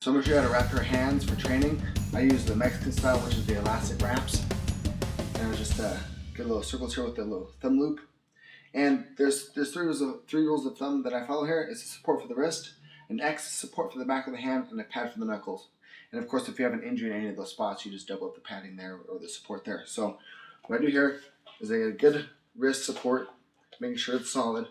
So I'm going to show you how to wrap your hands for training. I use the Mexican style, which is the elastic wraps. And I just get a little circles here with the little thumb loop. And there's three rules of thumb that I follow here. It's a support for the wrist, an X support for the back of the hand, and a pad for the knuckles. And of course, if you have an injury in any of those spots, you just double up the padding there or the support there. So what I do here is I get a good wrist support, making sure it's solid,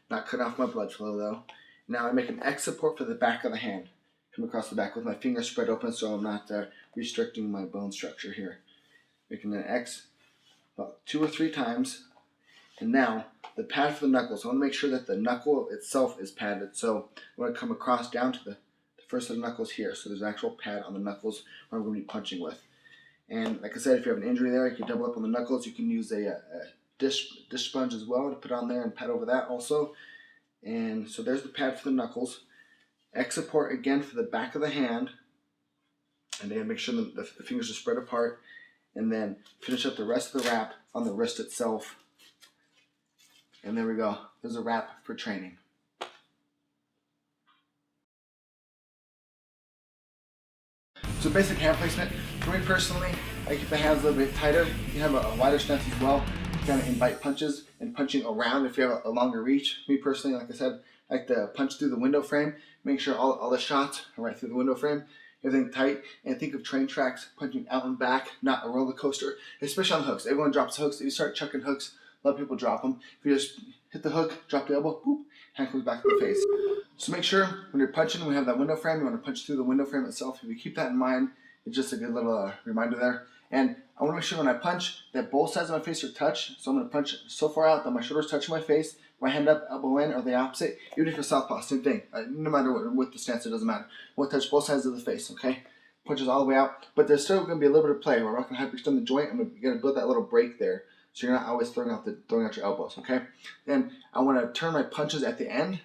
not cutting off my blood flow though. Now I make an X support for the back of the hand. Come across the back with my fingers spread open so I'm not restricting my bone structure here. Making an X about 2 or 3 times. And now the pad for the knuckles. I want to make sure that the knuckle itself is padded. So I want to come across down to the first of the knuckles here. So there's an actual pad on the knuckles where I'm going to be punching with. And like I said, if you have an injury there, you can double up on the knuckles. You can use a dish sponge as well to put on there and pad over that also. And so there's the pad for the knuckles. X support again for the back of the hand, and then make sure the fingers are spread apart, and then finish up the rest of the wrap on the wrist itself. And there we go. There's a wrap for training. So basic hand placement. For me personally, I keep the hands a little bit tighter. You have a wider stance as well. You kind of invite punches and punching around if you have a longer reach. Me personally, like I said, I like to punch through the window frame. Make sure all the shots are right through the window frame. Everything tight. And think of train tracks, punching out and back, not a roller coaster. Especially on hooks. Everyone drops hooks. If you start chucking hooks, a lot of people drop them. If you just hit the hook, drop the elbow, boop, hand comes back to the face. So make sure when you're punching, we have that window frame. You want to punch through the window frame itself. If you keep that in mind, it's just a good little reminder there. And I want to make sure when I punch that both sides of my face are touched. So I'm going to punch so far out that my shoulder's touching my face, my hand up, elbow in, or the opposite. Even if you're southpaw, same thing. No matter what the stance, it doesn't matter. We'll touch both sides of the face, okay? Punches all the way out. But there's still going to be a little bit of play. We're not going to hyperextend the joint. You're going to build that little break there, so you're not always throwing out your elbows, okay? Then I want to turn my punches at the end.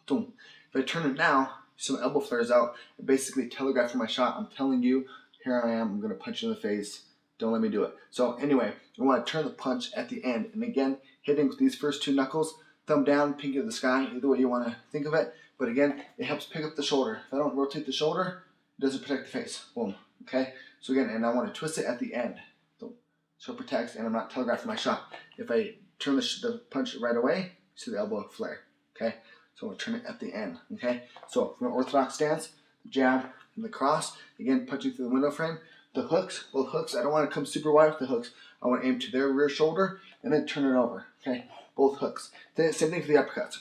Boom. If I turn it now, so my elbow flares out. I basically telegraphing my shot. I'm telling you, here I am. I'm going to punch you in the face. Don't let me do it. So anyway, I want to turn the punch at the end. And again, hitting with these first 2 knuckles, thumb down, pinky to the sky, either way you want to think of it. But again, it helps pick up the shoulder. If I don't rotate the shoulder, it doesn't protect the face. Boom. Okay? So again, and I want to twist it at the end. So it protects, and I'm not telegraphing my shot. If I turn the punch right away, you see the elbow flare. Okay? So I'm going to turn it at the end. Okay? So from an orthodox stance, jab and the cross, again, punching through the window frame. The hooks, both hooks, I don't want to come super wide with the hooks. I want to aim to their rear shoulder and then turn it over. Okay, both hooks. Then same thing for the uppercuts.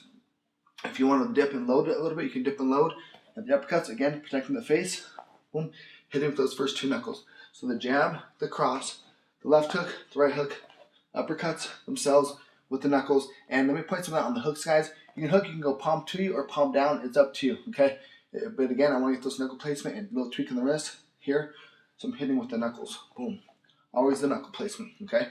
If you want to dip and load it a little bit, you can dip and load. At the uppercuts, again, protecting the face. Boom, hitting with those first 2 knuckles. So the jab, the cross, the left hook, the right hook, uppercuts themselves with the knuckles. And let me point something out on the hooks, guys. You can hook, you can go palm to you or palm down. It's up to you. Okay, but again, I want to get those knuckle placement and a little tweak on the wrist here. So I'm hitting with the knuckles. Boom. Always the knuckle placement, okay?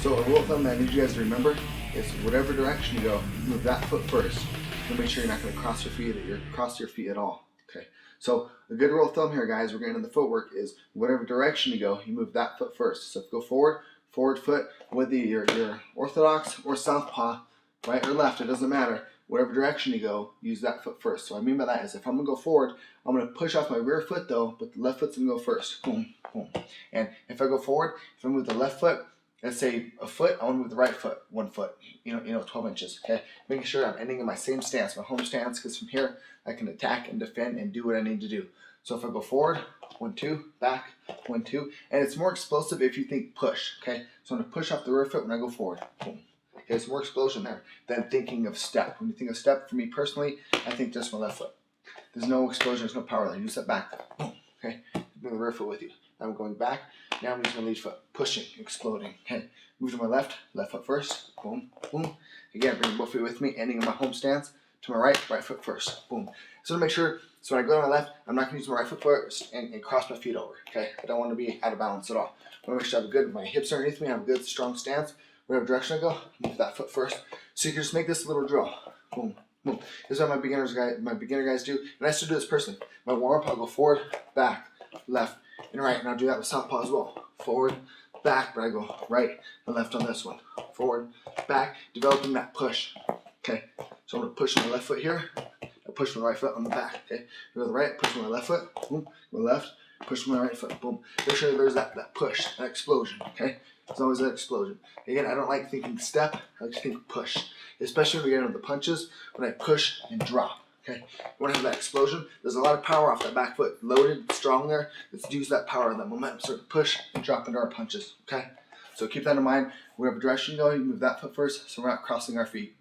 So a rule of thumb that I need you guys to remember is whatever direction you go, move that foot first. And make sure you're not going to cross your feet at all. Okay. So a good rule of thumb here, guys, we're getting into the footwork is whatever direction you go, you move that foot first. So if you go forward foot, whether you're orthodox or southpaw, right or left, it doesn't matter. Whatever direction you go, use that foot first. So what I mean by that is if I'm going to go forward, I'm going to push off my rear foot though, but the left foot's going to go first. Boom, boom. And if I go forward, if I move the left foot, let's say a foot, I want to move the right foot 1 foot, 12 inches. Okay, making sure I'm ending in my same stance, my home stance, because from here I can attack and defend and do what I need to do. So if I go forward, 1, 2, back, 1, 2, and it's more explosive if you think push. Okay, so I'm going to push off the rear foot when I go forward. Boom. Okay, there's more explosion there than thinking of step. When you think of step, for me personally, I think just my left foot. There's no explosion, there's no power there. You step back. Boom. Okay, bring the rear foot with you. Now I'm going back. Now I'm using my lead foot, pushing, exploding. Okay, move to my left foot first. Boom, boom. Again, bring both feet with me, ending in my home stance. To my right foot first. Boom. So to make sure, so when I go to my left, I'm not going to use my right foot first and cross my feet over. Okay, I don't want to be out of balance at all. I want to make sure I have my hips underneath me, I have a good strong stance. Whatever direction I go, move that foot first. So you can just make this a little drill. Boom, boom. This is what my beginner guys do. And I still do this personally. My warm up, I'll go forward, back, left, and right. And I'll do that with southpaw as well. Forward, back, but I go right and left on this one. Forward, back, developing that push. Okay, so I'm going to push my left foot here. I push my right foot on the back. Okay, go to the right, push my left foot. Boom. Go left, push my right foot. Boom. Make sure there's that push, that explosion. Okay, it's always that explosion. Again, I don't like thinking step. I like to think push, especially when we get into the punches. When I push and drop. Okay, you want to have that explosion. There's a lot of power off that back foot, loaded, strong there. Let's use that power, that momentum, sort of push and drop into our punches. Okay, so keep that in mind. Whatever direction you go, you move that foot first, so we're not crossing our feet.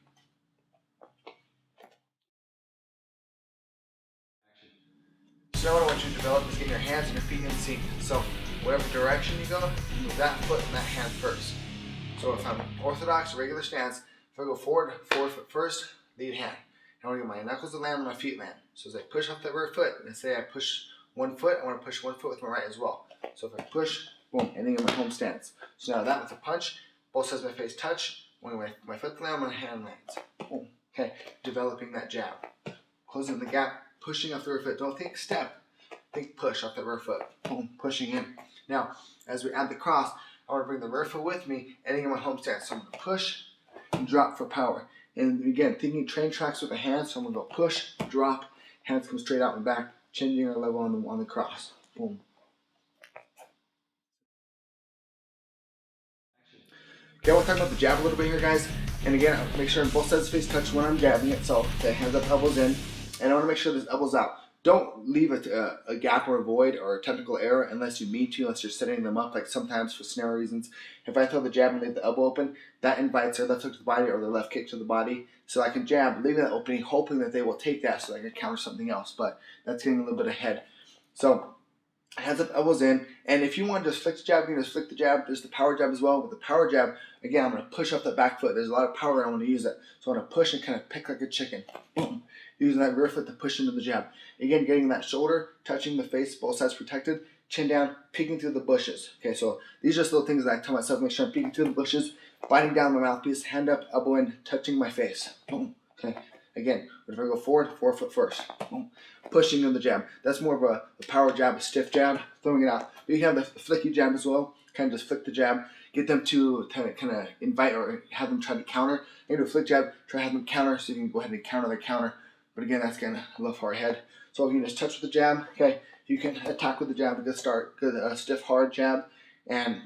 So now what I want you to develop is getting your hands and your feet in sync. So whatever direction you go, you move that foot and that hand first. So if I'm orthodox, regular stance, if I go forward foot first, lead hand. I want to get my knuckles to land and my feet land. So as I push off that rear foot, and say I push one foot, I want to push one foot with my right as well. So if I push, boom, ending in my home stance. So now that with a punch, both sides of my face touch. When my foot lands, my hand lands. Boom. Okay, developing that jab. Closing the gap, pushing off the rear foot. Don't think step, think push off the rear foot. Boom, pushing in. Now, as we add the cross, I want to bring the rear foot with me, ending in my home stance. So I'm going to push and drop for power. And again, thinking train tracks with the hands, so I'm going to go push, drop, hands come straight out and back, changing our level on the cross. Boom. Okay, we'll talk about the jab a little bit here, guys. And again, make sure both sides of the face touch when I'm jabbing it, so okay, hands up, elbows in. And I want to make sure there's elbows out. Don't leave a gap or a void or a technical error unless you mean to, unless you're setting them up, like sometimes for snare reasons. If I throw the jab and leave the elbow open, that invites their left hook to the body or their left kick to the body. So I can jab, leaving that opening, hoping that they will take that so I can counter something else. But that's getting a little bit ahead. So hands up, elbows in. And if you want to just flick the jab, you can just flick the jab. There's the power jab as well. With the power jab, again, I'm going to push up that back foot. There's a lot of power there. I want to use it. So I'm going to push and kind of pick like a chicken. Boom. Using that rear foot to push into the jab. Again, getting that shoulder, touching the face, both sides protected, chin down, peeking through the bushes. Okay, so these are just little things that I tell myself, make sure I'm peeking through the bushes, biting down my mouthpiece, hand up, elbow in, touching my face. Boom. Okay, again, if I go forward, 4 foot first. Boom. Pushing in the jab. That's more of a power jab, a stiff jab, throwing it out. But you can have the flicky jab as well, kind of just flick the jab, get them to kind of invite or have them try to counter. You do a flick jab, try to have them counter so you can go ahead and counter their counter. But again, that's kind of a little far ahead. So you can just touch with the jab. Okay, you can attack with the jab. A good start, good stiff, hard jab. And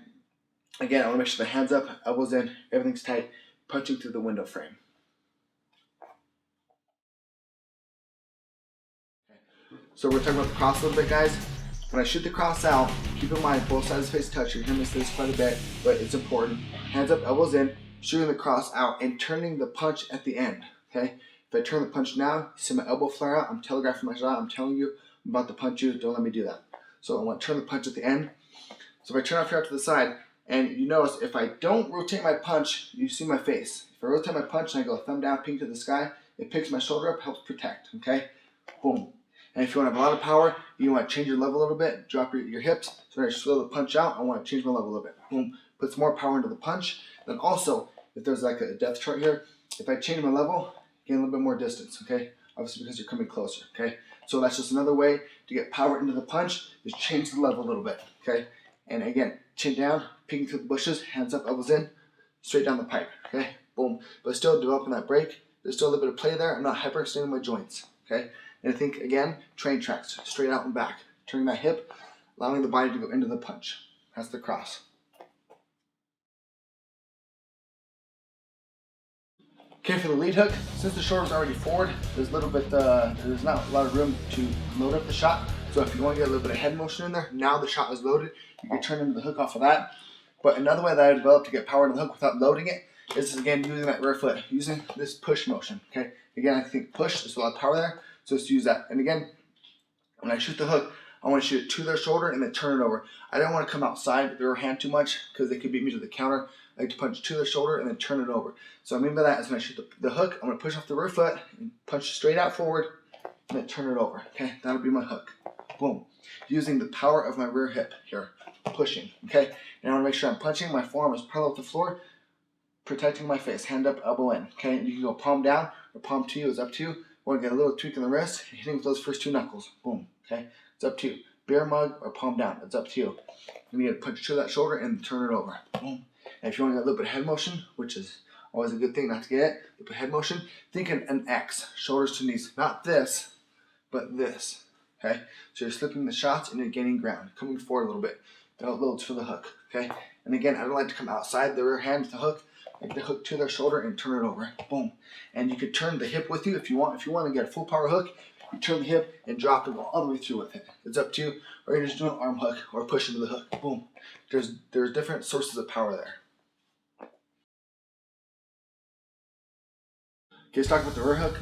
again, I want to make sure the hands up, elbows in, everything's tight, punching through the window frame. Okay. So we're talking about the cross a little bit, guys. When I shoot the cross out, keep in mind both sides of the face touch. You're going to miss this quite a bit, but it's important. Hands up, elbows in, shooting the cross out, and turning the punch at the end. Okay. If I turn the punch now, you see my elbow flare out, I'm telegraphing my shot, I'm telling you I'm about to punch you, don't let me do that. So I want to turn the punch at the end. So if I turn off here out to the side, and you notice if I don't rotate my punch, you see my face. If I rotate my punch and I go thumb down, ping to the sky, it picks my shoulder up, helps protect, okay? Boom. And if you want to have a lot of power, you want to change your level a little bit, drop your hips. So when I slow the punch out, I want to change my level a little bit. Boom. Puts more power into the punch. Then also, if there's like a depth chart here, if I change my level, gain a little bit more distance, okay? Obviously because you're coming closer, okay? So that's just another way to get power into the punch, is change the level a little bit, okay? And again, chin down, peeking through the bushes, hands up, elbows in, straight down the pipe, okay? Boom. But still developing that break. There's still a little bit of play there. I'm not hyperextending my joints, okay? And I think, again, train tracks, straight out and back. Turning that hip, allowing the body to go into the punch. That's the cross. Okay, for the lead hook, since the shoulder's already forward, there's a little bit, there's not a lot of room to load up the shot. So if you want to get a little bit of head motion in there, now the shot is loaded, you can turn into the hook off of that. But another way that I developed to get power to the hook without loading it is again using that rear foot, using this push motion. Okay, again, I think push, there's a lot of power there, so let's use that. And again, when I shoot the hook, I want to shoot it to their shoulder and then turn it over. I don't want to come outside their hand too much because they could beat me to the counter. I like to punch to their shoulder and then turn it over. So what I mean by that is when I shoot the hook, I'm going to push off the rear foot and punch straight out forward and then turn it over. Okay, that'll be my hook. Boom. Using the power of my rear hip here, pushing. Okay, and I want to make sure I'm punching. My forearm is parallel with the floor, protecting my face. Hand up, elbow in. Okay, and you can go palm down or palm to you. It's up to you. Want to get a little tweak in the wrist, hitting with those first two knuckles. Boom. Okay, it's up to you. Bear mug or palm down. It's up to you. You need to punch to that shoulder and turn it over. Boom. And if you want to get a little bit of head motion, which is always a good thing not to get it. You put head motion, think an X, shoulders to knees, not this, but this, okay? So you're slipping the shots and you're gaining ground, coming forward a little bit. Don't loads for the hook, okay? And again, I don't like to come outside the rear hand with the hook, like the hook to their shoulder and turn it over, boom. And you could turn the hip with you if you want. If you want to get a full power hook, you turn the hip and drop and go all the way through with it. It's up to you, or you just do an arm hook or push into the hook, boom. There's different sources of power there. Okay, let's talk about the rear hook.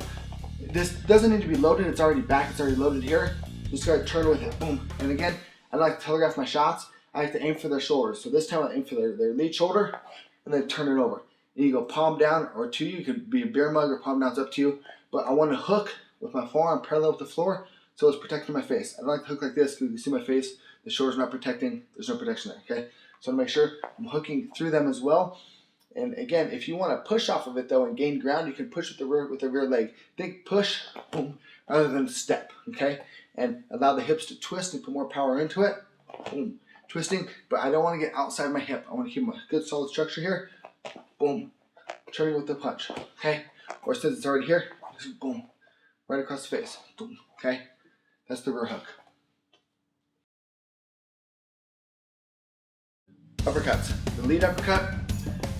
This doesn't need to be loaded, it's already back, it's already loaded here. Just gotta turn with it, boom. And again, I like to telegraph my shots. I like to aim for their shoulders. So this time I aim for their lead shoulder and then turn it over. And you go palm down or to you. You could be a beer mug or palm down, it's up to you. But I want to hook with my forearm parallel with the floor so it's protecting my face. I don't like to hook like this because you can see my face, the shoulder's not protecting, there's no protection there, okay? So I make sure I'm hooking through them as well. And again, if you want to push off of it though and gain ground, you can push with the rear leg. Think push, boom, rather than step, okay? And allow the hips to twist and put more power into it, boom. Twisting, but I don't want to get outside my hip. I want to keep my good solid structure here. Boom. Turning with the punch. Okay? Or since it's already here, just boom. Right across the face. Boom. Okay? That's the rear hook. Uppercuts. The lead uppercut,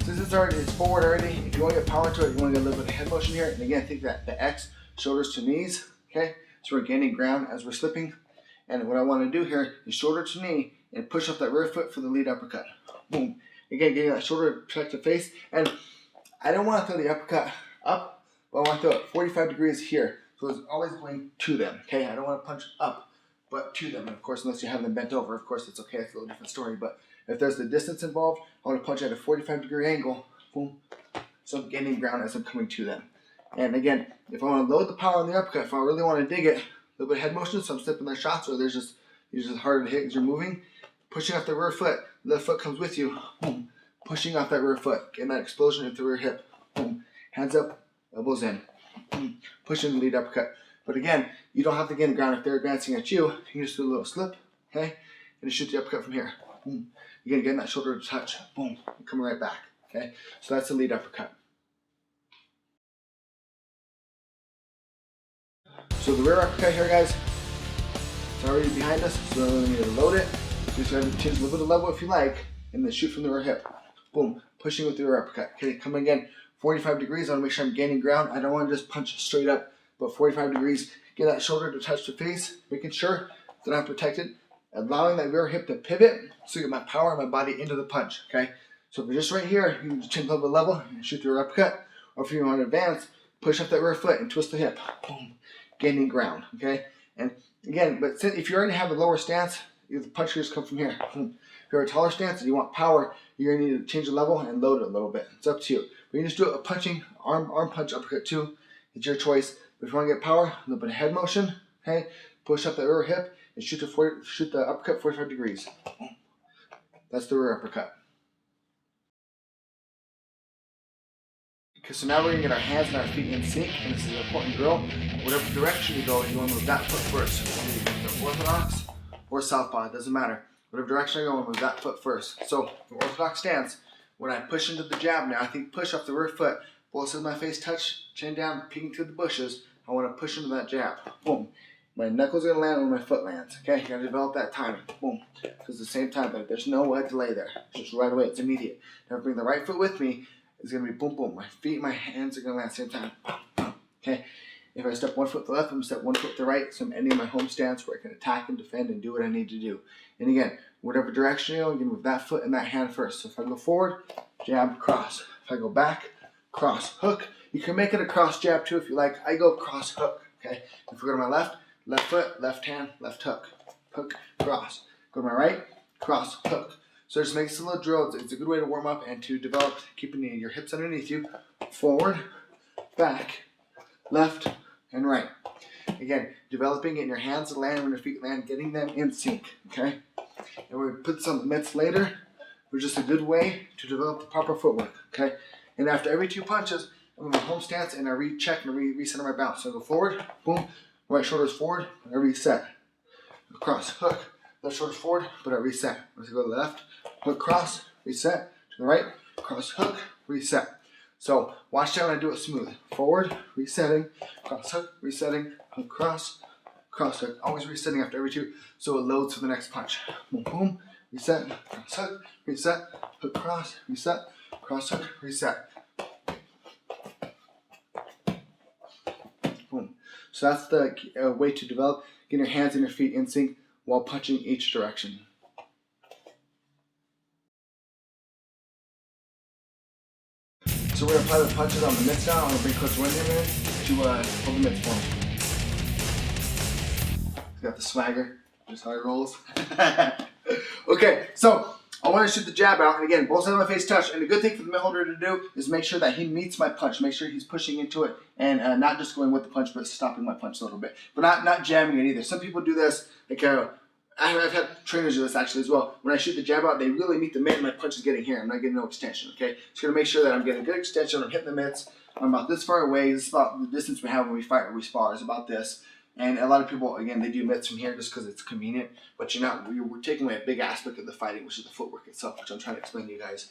since it's forward already, if you want to get power to it, you want to get a little bit of head motion here. And again, think that the X, shoulders to knees. Okay? So we're gaining ground as we're slipping. And what I want to do here is shoulder to knee and push off that rear foot for the lead uppercut. Boom. Again, getting that shoulder to protect the face. And I don't want to throw the uppercut up, but I want to throw it 45 degrees here. So it's always going to them. Okay, I don't want to punch up, but to them. And of course, unless you have them bent over, of course, it's okay. It's a little different story. But if there's the distance involved, I want to punch at a 45-degree angle. Boom. So I'm gaining ground as I'm coming to them. And again, if I want to load the power on the uppercut, if I really want to dig it, a little bit of head motion, so I'm slipping their shots, or there's just harder to hit because you're moving. Pushing off the rear foot, left foot comes with you, boom. Pushing off that rear foot, getting that explosion into the rear hip, boom. Hands up, elbows in, boom. Pushing the lead uppercut. But again, you don't have to gain the ground if they're advancing at you. You can just do a little slip, okay? And just shoot the uppercut from here, boom. Again, getting that shoulder to touch, boom. And coming right back, okay? So that's the lead uppercut. So the rear uppercut here, guys, it's already behind us, so we need to load it. So you have to change a little bit of level if you like, and then shoot from the rear hip. Boom, pushing with the rear uppercut. Okay, coming again, 45 degrees. I want to make sure I'm gaining ground. I don't want to just punch straight up, but 45 degrees. Get that shoulder to touch the face, making sure that I'm protected, allowing that rear hip to pivot, so you get my power and my body into the punch. Okay, so if you're just right here, you can change a little bit of level and shoot the rear uppercut. Or if you want to advance, push up that rear foot and twist the hip. Boom, gaining ground. Okay, and again, but if you already have a lower stance, the punch just come from here. If you're a taller stance and you want power, you're gonna need to change the level and load it a little bit. It's up to you. But you can just do a punching arm punch uppercut too. It's your choice. But if you want to get power, a little bit of head motion. Okay, push up the rear hip and shoot the uppercut 45 degrees. That's the rear uppercut. Okay, so now we're gonna get our hands and our feet in sync, and this is an important drill. Whatever direction you go, you want to move that foot first. Either orthodox or southpaw, it doesn't matter. Whatever direction I go, I'm gonna move that foot first. So the orthodox stance, when I push into the jab now, I think push off the rear foot, both sides of my face touch, chin down, peeking through the bushes. I want to push into that jab. Boom. My knuckles are gonna land where my foot lands. Okay, you gotta develop that timing. Boom. Because at the same time, there's no delay there. It's just right away. It's immediate. Now bring the right foot with me. It's gonna be boom, boom. My feet, my hands are gonna land at the same time. Okay. If I step one foot to the left, I'm gonna step one foot to the right. So I'm ending my home stance where I can attack and defend and do what I need to do. And again, whatever direction you go, you can move that foot and that hand first. So if I go forward, jab, cross. If I go back, cross, hook. You can make it a cross jab too if you like. I go cross, hook. Okay. If we go to my left foot, left hand, left hook. Hook, cross. Go to my right, cross, hook. So just make this a little drill. It's a good way to warm up and to develop keeping your hips underneath you. Forward, back, left, and right. Again, developing it in your hands land when your feet land, getting them in sync. Okay? And we're going to put some mitts later, which is a good way to develop the proper footwork. Okay? And after every 2 punches, I'm in my home stance and I recheck and recenter my bounce. So I go forward, boom, right shoulder's forward, I reset. Cross, hook, left shoulder's forward, but I reset. As I go to the left, hook, cross, reset. To the right, cross, hook, reset. So watch out when I do it smooth. Forward, resetting, cross hook, resetting, hook cross, cross hook. Always resetting after every two so it loads for the next punch. Boom, boom, reset, cross hook, reset, hook cross, reset, cross hook, reset. Boom. So that's the way to develop getting your hands and your feet in sync while punching each direction. So we're going to apply the punches on the mitts now. I'm going to bring Coach Wendy in a minute to hold the mitts for me. He's got the swagger, just how he rolls. Okay, so I want to shoot the jab out, and again, both sides of my face touch, and the good thing for the mitt holder to do is make sure that he meets my punch, make sure he's pushing into it, and not just going with the punch, but stopping my punch a little bit, but not jamming it either. Some people do this, like I've had trainers do this actually as well. When I shoot the jab out, they really meet the mitt and my punch is getting here. I'm not getting no extension, okay? Just gonna make sure that I'm getting good extension, I'm hitting the mitts. I'm about this far away. This is about the distance we have when we fight or we spar is about this. And a lot of people, again, they do mitts from here just because it's convenient, but we're taking away a big aspect of the fighting, which is the footwork itself, which I'm trying to explain to you guys.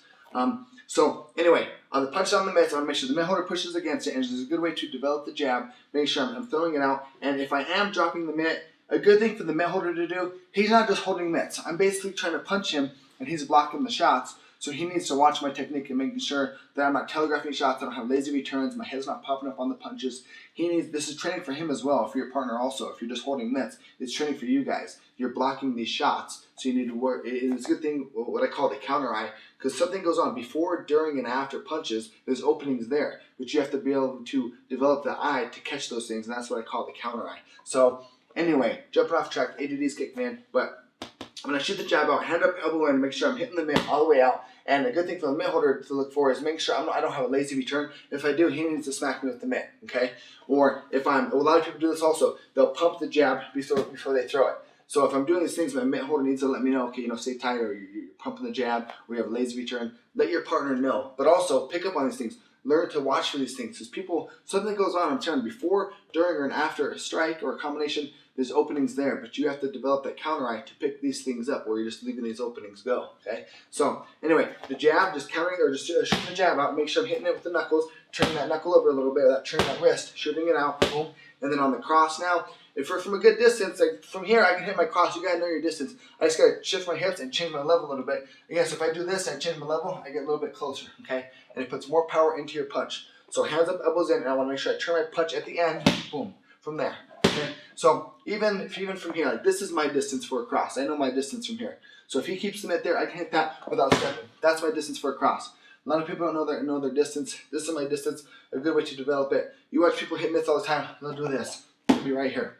So anyway, on the punch on the mitts, I want to make sure the mitt holder pushes against it, and this is a good way to develop the jab, make sure I'm throwing it out, and if I am dropping the mitt, a good thing for the mitt holder to do, he's not just holding mitts. I'm basically trying to punch him, and he's blocking the shots. So he needs to watch my technique and making sure that I'm not telegraphing shots, I don't have lazy returns, my head's not popping up on the punches. This is training for him as well, for your partner also. If you're just holding mitts, it's training for you guys. You're blocking these shots, so you need to work. It's a good thing, what I call the counter eye, because something goes on before, during, and after punches. There's openings there, but you have to be able to develop the eye to catch those things, and that's what I call the counter eye. So anyway, jumping off track, ADD's kicking in, but I'm going to shoot the jab out, hand up, elbow in, make sure I'm hitting the mitt all the way out. And a good thing for the mitt holder to look for is making sure I don't have a lazy return. If I do, he needs to smack me with the mitt, okay? Or if a lot of people do this also, they'll pump the jab before they throw it. So if I'm doing these things, my mitt holder needs to let me know, okay, stay tight, or you're pumping the jab, or you have a lazy return. Let your partner know. But also, pick up on these things. Learn to watch for these things. Because something goes on, I'm telling you, before, during, or after a strike or a combination, there's openings there, but you have to develop that counter eye to pick these things up, or you're just leaving these openings go, okay? So, anyway, the jab, just countering, or just shooting the jab out, make sure I'm hitting it with the knuckles, turning that knuckle over a little bit, turning that wrist, shooting it out, boom. And then on the cross now, if we're from a good distance, like from here, I can hit my cross, you gotta know your distance. I just gotta shift my hips and change my level a little bit. Again, so if I do this and change my level, I get a little bit closer, okay? And it puts more power into your punch. So hands up, elbows in, and I wanna make sure I turn my punch at the end, boom, from there. Okay? So even from here, like this is my distance for a cross. I know my distance from here. So if he keeps the mitt there, I can hit that without stepping. That's my distance for a cross. A lot of people don't know their distance. This is my distance. A good way to develop it. You watch people hit mitts all the time. They'll do this. It'll be right here.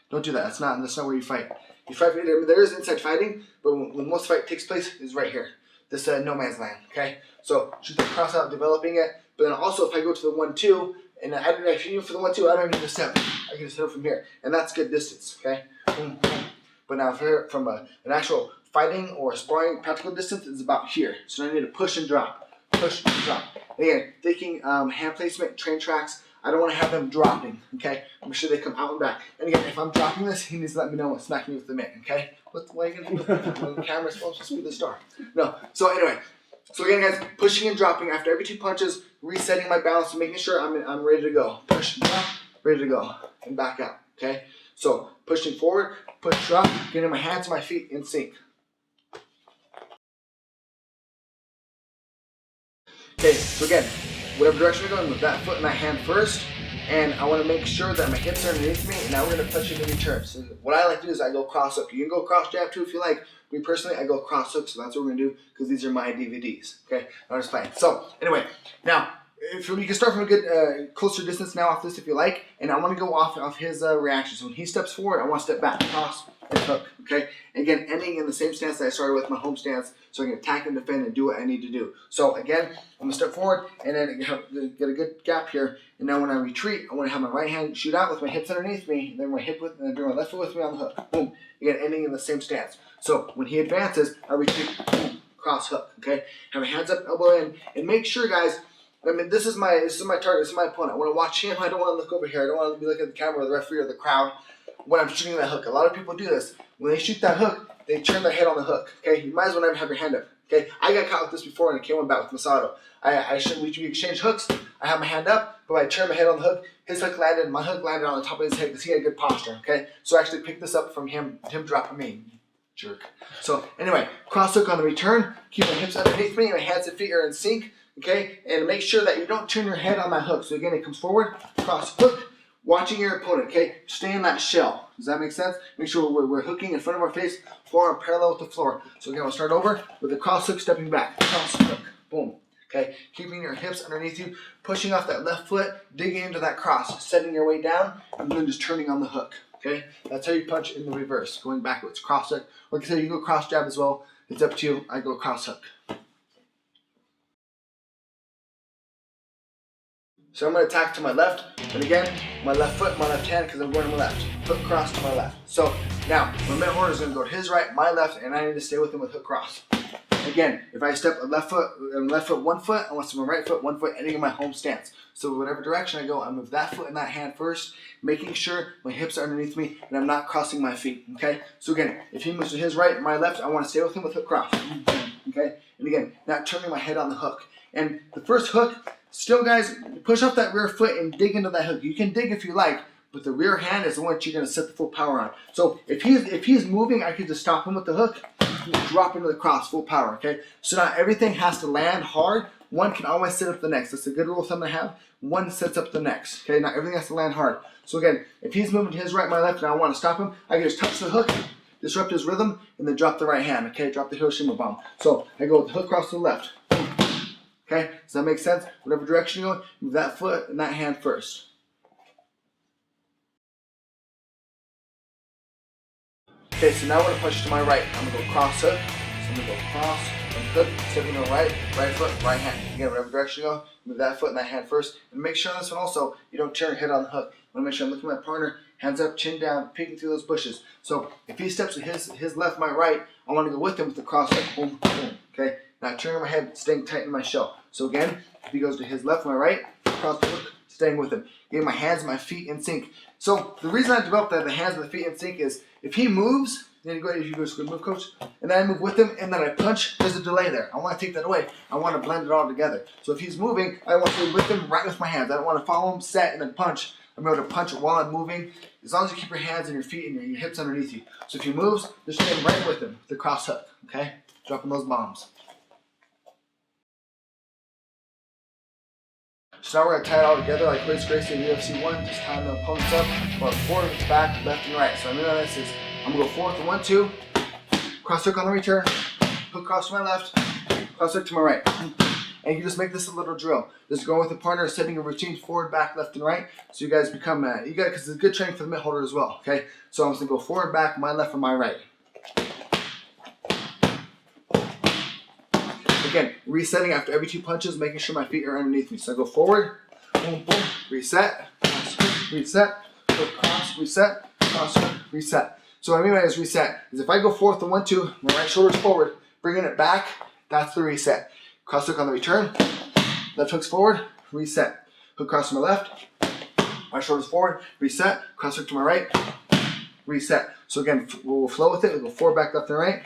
Don't do that. That's not where you fight. You fight. There is inside fighting, but when most fight takes place is right here. This no man's land. Okay. So shoot the cross out, developing it. But then also if I go to the 1-2. And even for the 1-2, I don't need to step. I can just hit it from here. And that's good distance, okay? Boom, boom. But now from an actual fighting or sparring practical distance, it's about here. So I need to push and drop. Push and drop. And again, thinking hand placement, train tracks, I don't want to have them dropping, okay? Make sure they come out and back. And again, if I'm dropping this, he needs to let me know and smack me with the mitt, okay? Why are you going to do that? When the camera's supposed to be the star. No. So anyway. So again, guys, pushing and dropping after every 2 punches, resetting my balance, making sure I'm ready to go. Push, drop, ready to go, and back out, okay? So pushing forward, push, drop, getting my hands and my feet in sync. Okay, so again, whatever direction you're going, with that foot and that hand first, and I want to make sure that my hips are underneath me, and now we're going to touch it in return. So what I like to do is I go cross hook. You can go cross jab too if you like. Me personally, I go cross hook, so that's what we're going to do because these are my DVDs, okay? I'm just playing. So anyway, now, you can start from a good closer distance now off this if you like, and I want to go off his reaction. So when he steps forward, I want to step back, cross, and hook, okay? And again, ending in the same stance that I started with, my home stance, so I can attack and defend and do what I need to do. So again, I'm going to step forward, and then get a good gap here, and now when I retreat, I want to have my right hand shoot out with my hips underneath me, and then my bring my left foot with me on the hook, boom. Again, ending in the same stance. So when he advances, I retreat, boom, cross hook, okay? Have my hands up, elbow in, and make sure, guys, I mean, this is my target, this is my opponent. I want to watch him, I don't want to look over here, I don't want to be looking at the camera or the referee or the crowd when I'm shooting that hook. A lot of people do this. When they shoot that hook, they turn their head on the hook, okay? You might as well never have your hand up, Okay, I got caught with this before and it came on back with Masato. We exchanged hooks. I had my hand up, but when I turned my head on the hook, his hook landed, my hook landed on the top of his head because he had good posture. Okay, so I actually picked this up from him dropping me. Jerk. So anyway, cross hook on the return. Keep my hips underneath me, my hands and feet are in sync. Okay, and make sure that you don't turn your head on that hook. So again, it comes forward, cross hook, watching your opponent. Okay, stay in that shell. Does that make sense? Make sure we're hooking in front of our face, floor parallel with the floor. So again, we'll start over with the cross hook, stepping back, cross hook, boom. Okay, keeping your hips underneath you, pushing off that left foot, digging into that cross, setting your weight down, and then just turning on the hook. Okay, that's how you punch in the reverse, going backwards, cross hook. Like I said, you can go cross jab as well. It's up to you. I go cross hook. So I'm going to attack to my left, and again, my left foot, my left hand, because I'm going to my left. Hook cross to my left. So now, my middle horn is going to go to his right, my left, and I need to stay with him with hook cross. Again, if I step left foot 1 foot, I want to step my right foot 1 foot, ending in my home stance. So whatever direction I go, I move that foot and that hand first, making sure my hips are underneath me and I'm not crossing my feet. Okay. So again, if he moves to his right, my left, I want to stay with him with hook cross. Okay. And again, not turning my head on the hook. And the first hook, still guys, push off that rear foot and dig into that hook. You can dig if you like, but the rear hand is the one that you're going to set the full power on. So if he's moving, I could just stop him with the hook, drop into the cross, full power, okay? So now everything has to land hard. One can always set up the next. That's a good rule of thumb to have. One sets up the next, okay? Now everything has to land hard. So again, if he's moving to his right, my left, and I want to stop him, I can just touch the hook, disrupt his rhythm, and then drop the right hand, okay? Drop the Hiroshima bomb. So I go with the hook cross to the left. Okay, does that make sense? Whatever direction you go, move that foot and that hand first. Okay, so now we're going to push to my right. I'm going to go cross hook. So I'm going to go cross, hook, stepping to the right, right foot, right hand. Again, whatever direction you go, move that foot and that hand first. And make sure on this one also, you don't turn your head on the hook. I want to make sure I'm looking at my partner, hands up, chin down, peeking through those bushes. So if he steps to his left, my right, I want to go with him with the cross hook. Boom, boom. Okay, now turning my head, staying tight in my shell. So again, if he goes to his left, my right, cross the hook, staying with him. Getting my hands and my feet in sync. So the reason I developed that the hands and the feet in sync is if he moves, then you go ahead, if you go to move, coach, and then I move with him, and then I punch, there's a delay there. I want to take that away. I want to blend it all together. So if he's moving, I want to move with him right with my hands. I don't want to follow him, set, and then punch. I'm able to punch while I'm moving, as long as you keep your hands and your feet and your hips underneath you. So if he moves, just stay right with him, the cross hook, okay? Dropping those bombs. So now we're going to tie it all together like Royce Gracie in UFC 1, just tying the opponents up, going forward, back, left, and right. So I mean by this is, I'm going to go forward to 1, 2, cross hook on the return, hook cross to my left, cross hook to my right. And you just make this a little drill. Just going with a partner, setting a routine forward, back, left, and right. So you guys become, because it's a good training for the mitt holder as well, okay? So I'm just going to go forward, back, my left, and my right. Again, resetting after every 2 punches, making sure my feet are underneath me. So I go forward, boom, boom, reset, cross, reset, hook, cross, reset, cross, reset. So what I mean by this reset is if I go forward to 1, 2, my right shoulder's forward, bringing it back, that's the reset. Cross hook on the return, left hook's forward, reset. Hook cross to my left, right shoulder's forward, reset, cross hook to my right, reset. So again, we'll flow with it, we'll go forward, back, left, and right.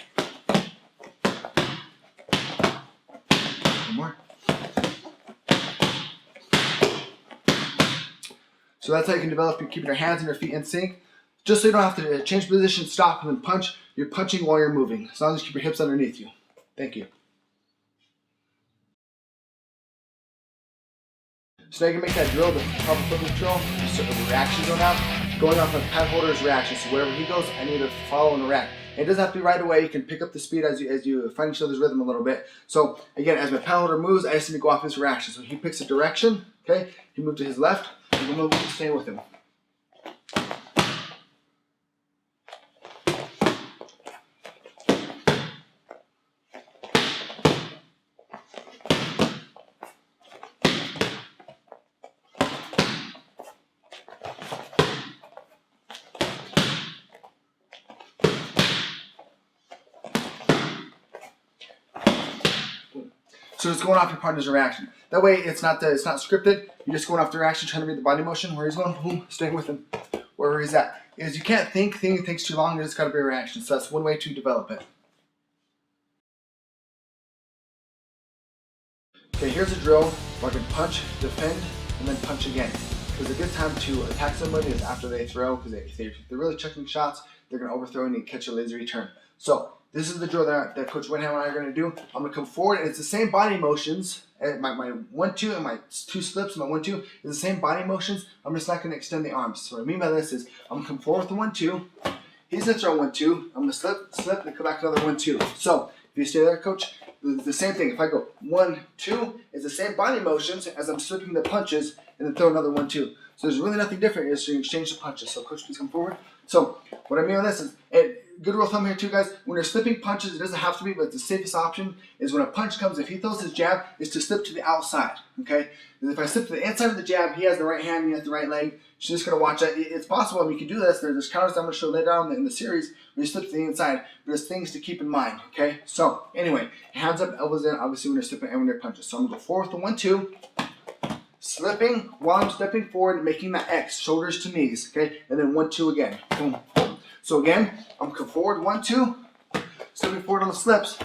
More. So that's how you can develop keeping your hands and your feet in sync. Just so you don't have to change position, stop, and then punch. You're punching while you're moving. As long as you keep your hips underneath you. Thank you. So now you can make that drill, the proper focus drill, so the reactions going out, going off of the pad holder's reaction. So wherever he goes, I need to follow and react. It doesn't have to be right away. You can pick up the speed as you find each other's rhythm a little bit. So again, as my pad holder moves, I just need to go off his reaction. So he picks a direction, okay? He moves to his left, and we'll move to stay with him. So it's going off your partner's reaction. That way it's not scripted. You're just going off the reaction, trying to read the body motion, where he's going, boom, staying with him, wherever he's at. Because you can't think it takes too long, it's got to be a reaction. So that's one way to develop it. Okay, here's a drill where I can punch, defend, and then punch again. Because a good time to attack somebody is after they throw, because if they're really checking shots, they're going to overthrow and you catch a lazy return. So this is the drill that Coach Winham and I are going to do. I'm going to come forward, and it's the same body motions. My 1-2 and my 2 slips, my 1-2 is the same body motions. I'm just not going to extend the arms. So what I mean by this is I'm going to come forward with the 1-2. He's going to throw 1-2. I'm going to slip, and come back another 1-2. So if you stay there, Coach, the same thing. If I go 1-2, it's the same body motions as I'm slipping the punches and then throw another 1-2. So there's really nothing different here, so you exchange the punches. So Coach, please come forward. So what I mean on this is, good rule of thumb here too, guys, when you're slipping punches, it doesn't have to be, but the safest option is when a punch comes, if he throws his jab, is to slip to the outside, okay? Because if I slip to the inside of the jab, he has the right hand, he has the right leg. You're just going to watch that. It's possible, and we can do this. There's counters that I'm going to show later on in the series where you slip to the inside. But there's things to keep in mind, okay? So, anyway, hands up, elbows in, obviously when you're slipping and when you're punching. So I'm going to go forward with the 1-2. Slipping while I'm stepping forward, making that X, shoulders to knees, okay? And then 1-2 again. Boom, boom. So again, I'm going to come forward, 1-2. Slipping forward on the slips.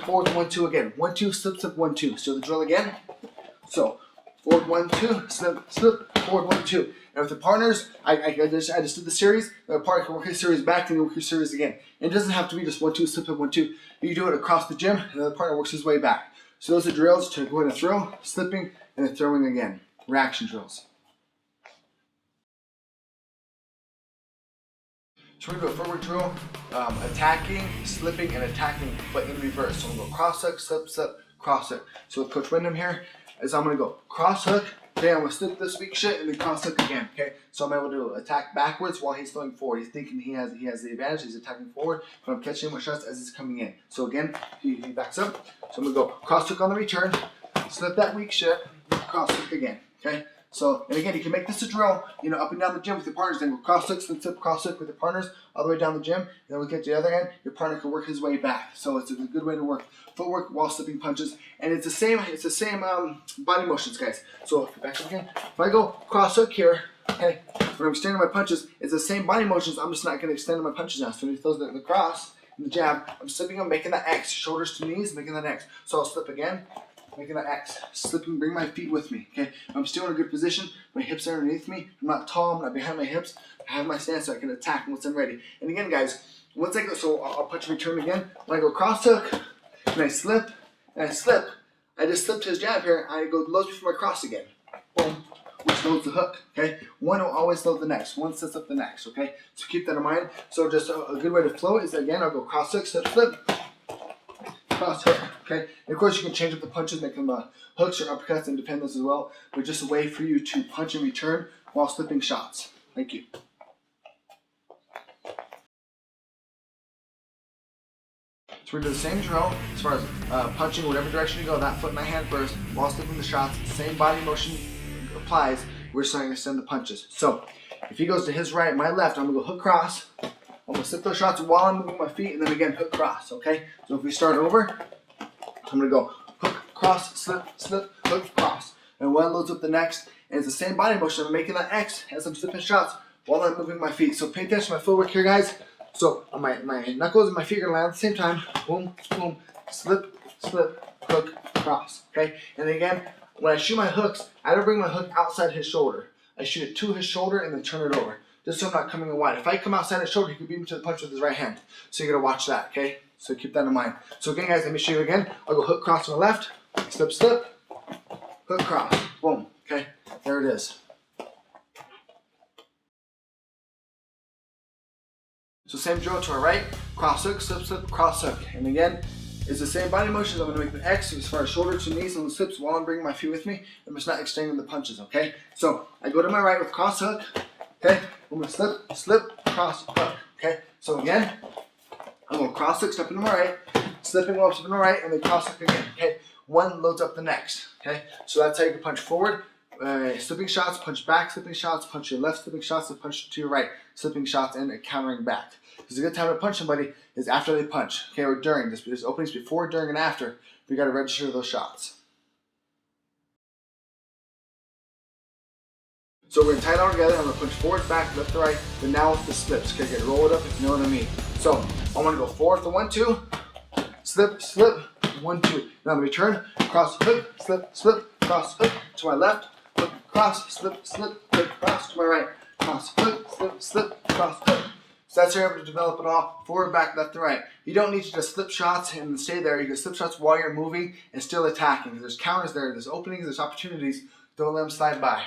Forward, 1-2 again. 1-2, slip, slip, 1-2. So the drill again. So, forward, 1-2, slip, slip, forward, 1-2. And with the partners, I just did the series. The partner can work his series back, and then work his series again. And it doesn't have to be just 1-2, slip, slip, 1-2. You do it across the gym, and the partner works his way back. So those are drills to go ahead and throw, slipping, and then throwing again. Reaction drills. So we're going to do a forward drill, attacking, slipping, and attacking, but in reverse. So I'm going to go cross hook, slip, slip, cross hook. So with Coach Wyndham here, is I'm going to go cross hook, okay, I'm going to slip this weak shit, and then cross hook again, okay? So I'm able to attack backwards while he's throwing forward. He's thinking he has the advantage, he's attacking forward, but I'm catching him with shots as he's coming in. So again, he backs up. So I'm going to go cross hook on the return, slip that weak shit, cross hook again, okay? So, and again, you can make this a drill, you know, up and down the gym with your partners. Then go cross hook, slip, slip, cross hook with your partners all the way down the gym. And then we get to the other end, your partner can work his way back. So it's a good way to work footwork while slipping punches. And it's the same body motions, guys. So if back up again, if I go cross hook here, okay, when I'm extending my punches, it's the same body motions. I'm just not going to extend my punches now. So when he throws the cross and the jab, I'm slipping them, making that X, shoulders to knees, making that X. So I'll slip again. Making that X, slipping, bring my feet with me, okay? I'm still in a good position, my hips are underneath me, I'm not tall, I'm not behind my hips, I have my stance so I can attack once I'm ready. And again, guys, once I go, so I'll punch and return again, when I go cross hook, and I slip, I just slip to his jab here, I go loads before my cross again, boom, which loads the hook, okay? One will always load the next, one sets up the next, okay? So keep that in mind. So just a good way to flow is, again, I'll go cross hook, slip, slip, cross hook, okay? And of course you can change up the punches, make them hooks or uppercuts, and depend those as well, but just a way for you to punch and return while slipping shots. Thank you. So we're going to do the same drill as far as punching whatever direction you go, that foot in my hand first, while slipping the shots, same body motion applies, we're just starting to send the punches. So if he goes to his right, my left, I'm going to go hook cross, I'm going to slip those shots while I'm moving my feet, and then again, hook cross, okay? So if we start over, I'm going to go hook, cross, slip, slip, hook, cross. And one loads up the next, and it's the same body motion. I'm making that X as I'm slipping shots while I'm moving my feet. So pay attention to my footwork here, guys. So my knuckles and my feet are going to land at the same time. Boom, boom, slip, slip, hook, cross, okay? And again, when I shoot my hooks, I don't bring my hook outside his shoulder. I shoot it to his shoulder and then turn it over, just so I'm not coming in wide. If I come outside his shoulder, he could beat me to the punch with his right hand. So you got to watch that, okay? So keep that in mind. So again, guys, let me show you again. I'll go hook, cross on the left, slip, slip, hook, cross, boom, okay? There it is. So same drill to our right, cross hook, slip, slip, cross hook. And again, it's the same body motions. I'm going to make the X as far as shoulder to knees and the slips while I'm bringing my feet with me. I'm just not extending the punches, okay? So I go to my right with cross hook, okay? I'm going to slip, slip, cross, hook, okay? So again, I'm going to cross hook, step into my right, slipping while I'm stepping to my right, and then cross hook again, okay? One loads up the next, okay? So that's how you can punch forward, slipping shots, punch back, slipping shots, punch your left, slipping shots, and punch to your right, slipping shots, and countering back. Because a good time to punch somebody is after they punch, okay, or during. There's openings before, during, and after. You got to register those shots. So we're going to tie it all together. I'm going to punch forward, back, left to right, but now with the slips. Okay, get roll it up if you know what I mean. So I want to go forward to 1, 2, slip, slip, 1, 2. Now the return, cross, hook, slip, slip, cross, hook, to my left, hook, cross, slip, slip, hook, cross, to my right, cross, hook, slip, slip, cross, hook. So that's how you're able to develop it all, forward, back, left, and right. You don't need to just slip shots and stay there. You can slip shots while you're moving and still attacking. There's counters there, there's openings, there's opportunities. Don't let them slide by.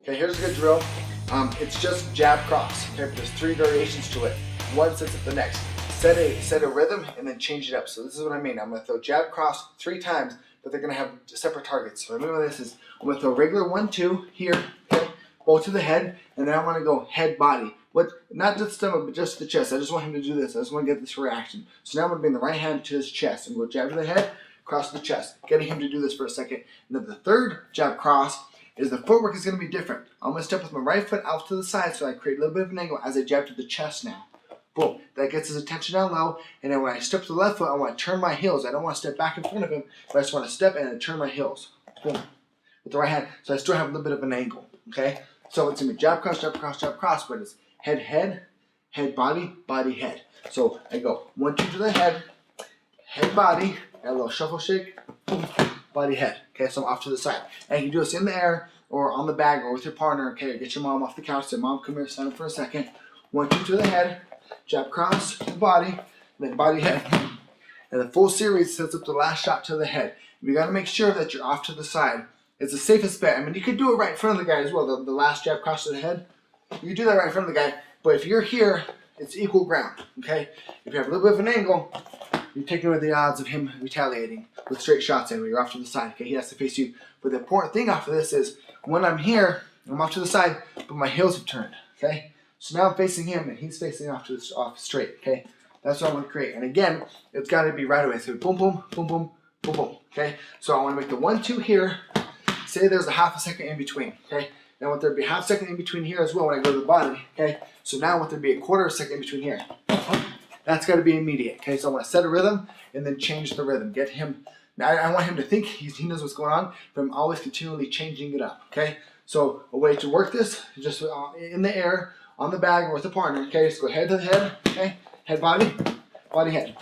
Okay, here's a good drill. It's just jab cross. Okay, but there's 3 variations to it. One sets up the next. Set a rhythm and then change it up. So this is what I mean. I'm gonna throw jab cross 3 times, but they're gonna have separate targets. So remember this is I'm gonna throw regular 1, 2 here. Okay, both to the head, and then I'm gonna go head body. Not just the stomach, but just the chest. I just want him to do this. I just want to get this reaction. So now I'm gonna bring the right hand to his chest and go jab to the head, cross to the chest. Getting him to do this for a second. And then the third jab cross is the footwork is going to be different. I'm going to step with my right foot out to the side so I create a little bit of an angle as I jab to the chest now. Boom. That gets his attention down low. And then when I step to the left foot, I want to turn my heels. I don't want to step back in front of him, but I just want to step in and turn my heels. Boom. With the right hand. So I still have a little bit of an angle. Okay? So it's going to be jab, cross, jab, cross, but it's head, head, head, body, body, head. So I go 1, 2 to the head, head, body, and a little shuffle shake, boom, body, head. Okay, so I'm off to the side. And you can do this in the air or on the bag or with your partner. Okay, get your mom off the couch. Say, Mom, come here, stand up for a second. 1, 2 to the head, jab cross to the body, and then body, head. And the full series sets up the last shot to the head. You got to make sure that you're off to the side. It's the safest bet. I mean, you could do it right in front of the guy as well. The last jab cross to the head. You do that right in front of the guy. But if you're here, it's equal ground. Okay. If you have a little bit of an angle, you're taking away the odds of him retaliating with straight shots in when you're off to the side. Okay, he has to face you. But the important thing after this is when I'm here, I'm off to the side, but my heels have turned. Okay, so now I'm facing him and he's facing off straight. Okay, that's what I want to create. And again, it's got to be right away. So boom, boom, boom, boom, boom, boom. Okay, so I want to make the 1, 2 here. Say there's a half a second in between. Okay, now I want there to be a half second in between here as well when I go to the body. Okay, so now I want there to be a quarter of a second in between here. That's got to be immediate. Okay, so I want to set a rhythm and then change the rhythm. Get him. Now I want him to think he knows what's going on, but I'm always continually changing it up. Okay, so a way to work this is just in the air, on the bag, or with a partner. Okay, so go head to the head. Okay, head, body, body, head.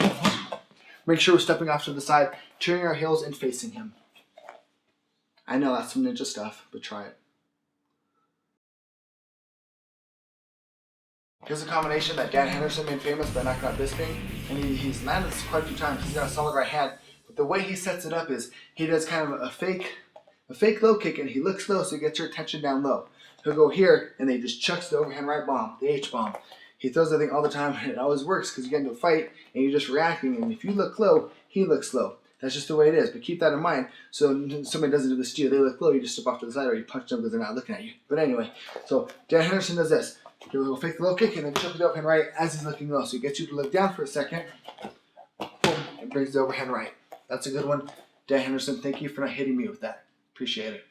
Make sure we're stepping off to the side, turning our heels and facing him. I know that's some ninja stuff, but try it. Here's a combination that Dan Henderson made famous by knocking out Bisping, and he's landed this quite a few times. He's got a solid right hand, but the way he sets it up is he does kind of a fake low kick, and he looks low, so he gets your attention down low. He'll go here, and then he just chucks the overhand right bomb, the H bomb. He throws that thing all the time, and it always works because you get into a fight, and you're just reacting, and if you look low, he looks low. That's just the way it is, but keep that in mind. So somebody doesn't do this to you, they look low, you just step off to the side, or you punch them because they're not looking at you. But anyway, so Dan Henderson does this. He'll fake the low kick and then chuck the overhand right as he's looking low. So he gets you to look down for a second. Boom, and brings the overhand right. That's a good one. Dan Henderson, thank you for not hitting me with that. Appreciate it.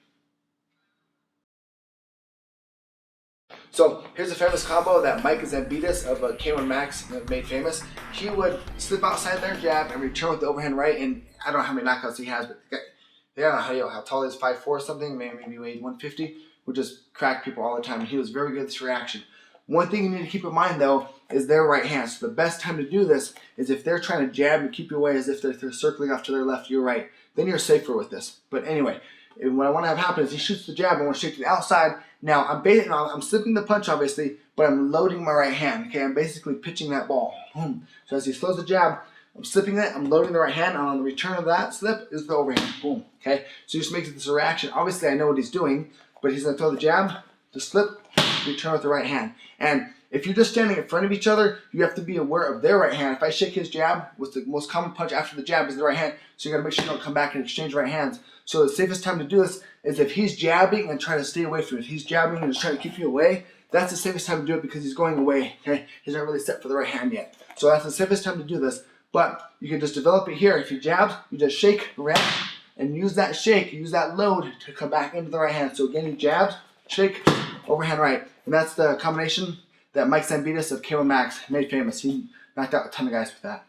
So here's a famous combo that Mike Zambitis of K1 Max made famous. He would slip outside their jab and return with the overhand right. And I don't know how many knockouts he has, but I don't know how tall he is, 5'4" or something, maybe weighed 150. Would just crack people all the time. And he was very good at this reaction. One thing you need to keep in mind, though, is their right hand. So the best time to do this is if they're trying to jab and keep you away as if they're circling off to their left or your right. Then you're safer with this. But anyway, what I want to have happen is he shoots the jab. I want to shake to the outside. Now, I'm slipping the punch, obviously, but I'm loading my right hand. Okay, I'm basically pitching that ball. Boom. So as he throws the jab, I'm slipping it. I'm loading the right hand. And on the return of that slip is the overhand. Boom. Okay, so he just makes this reaction. Obviously, I know what he's doing, but he's going to throw the jab, the slip, return with the right hand. And if you're just standing in front of each other, you have to be aware of their right hand. If I shake his jab, what's the most common punch after the jab is the right hand. So you got to make sure you don't come back and exchange right hands. So the safest time to do this is if he's jabbing and trying to stay away from it. If he's jabbing and just trying to keep you away, that's the safest time to do it because he's going away. Okay, he's not really set for the right hand yet. So that's the safest time to do this. But you can just develop it here. If he jabs, you just shake, react, and use that shake, use that load to come back into the right hand. So again, he jabs, shake, overhand right. And that's the combination that Mike Zambitis of K1 Max made famous. He knocked out a ton of guys with that.